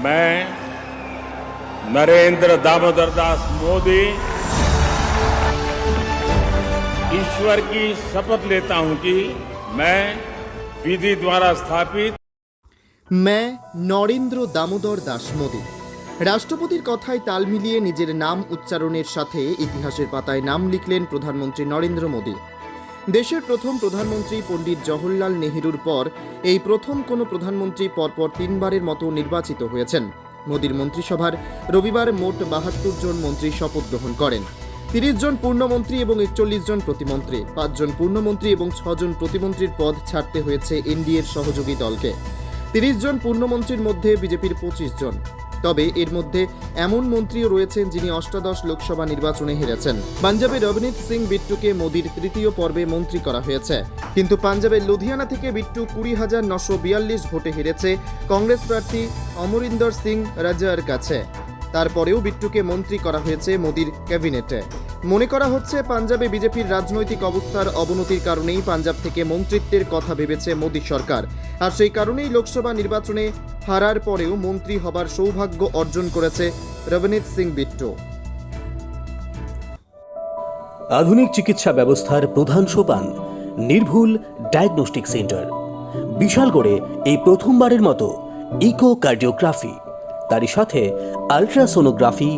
मैं नरेंद्र दामोदर दास मोदी ईश्वर की शपथ लेता हूं कि मैं विधि द्वारा स्थापित मैं নরেন্দ্র দামোদর দাস মোদি রাষ্ট্রপতির কথায় তাল মিলিয়ে নিজের নাম উচ্চারণের সাথে ইতিহাসের পাতায় নাম লিখলেন প্রধানমন্ত্রী নরেন্দ্র মোদি। দেশের প্রথম প্রধানমন্ত্রী পণ্ডিত জওহরলাল নেহরুর পর এই প্রথম কোনো প্রধানমন্ত্রী পরপর তিনবারের মতো নির্বাচিত হয়েছেন। মোদির মন্ত্রিসভার রবিবার মোট ৭২ জন মন্ত্রী শপথ গ্রহণ করেন। ৩০ জন পূর্ণমন্ত্রী এবং ৪১ জন প্রতিমন্ত্রী, ৫ জন পূর্ণমন্ত্রী এবং ৬ জন প্রতিমন্ত্রীর পদ ছাড়তে হয়েছে এনডিএর সহযোগী দলকে। ৩০ জন পূর্ণমন্ত্রীর মধ্যে বিজেপির ২৫ জন। তবে এর মধ্যে এমন মন্ত্রীও রয়েছেন যিনি অষ্টাদশ লোকসভা নির্বাচনে হেরেছেন। পাঞ্জাবের রবনীত সিং বিট্টুকে মোদির তৃতীয় পর্বে মন্ত্রী করা হয়েছে, কিন্তু পাঞ্জাবের লুধিয়ানা থেকে বিট্টু ২০,৯৪২ ভোটে হেরেছে কংগ্রেস প্রার্থী অমরিন্দর সিং রাজার কাছে। তারপরেও বিট্টুকে মন্ত্রী করা হয়েছে মোদির ক্যাবিনেটে। মনে করা হচ্ছে পাঞ্জাবে বিজেপির রাজনৈতিক অবস্থার অবনতির কারণেই পাঞ্জাব থেকে মন্ত্রিত্বের কথা ভেবেছে মোদি সরকার, আর সেই কারণেই লোকসভা নির্বাচনে হারার পরেও মন্ত্রী হবার সৌভাগ্য অর্জন করেছে রবনীত সিং বিট্টু। আধুনিক চিকিৎসা ব্যবস্থার প্রধান সোপান নির্ভুল ডায়াগনস্টিক সেন্টার। বিশালগড়ে এই প্রথমবারের মতো ইকোকার্ডিওগ্রাফি, তারই সাথে ultrasonography,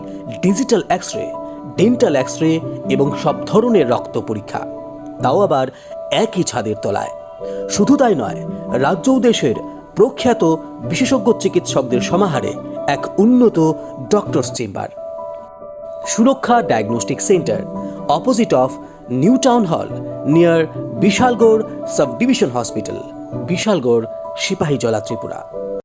digital X-ray, dental X-ray এবং সব ধরনের রক্ত পরীক্ষা, তাও আবার একই ছাদের তলায়। শুধু তাই নয়, রাজ্য ও দেশের প্রখ্যাত বিশেষজ্ঞ চিকিৎসকদের সমাহারে এক উন্নত doctors chamber. Suraksha diagnostic centre, opposite of new town hall, near Bishalgarh sub division hospital, Bishalgarh, Sepahijala, Tripura.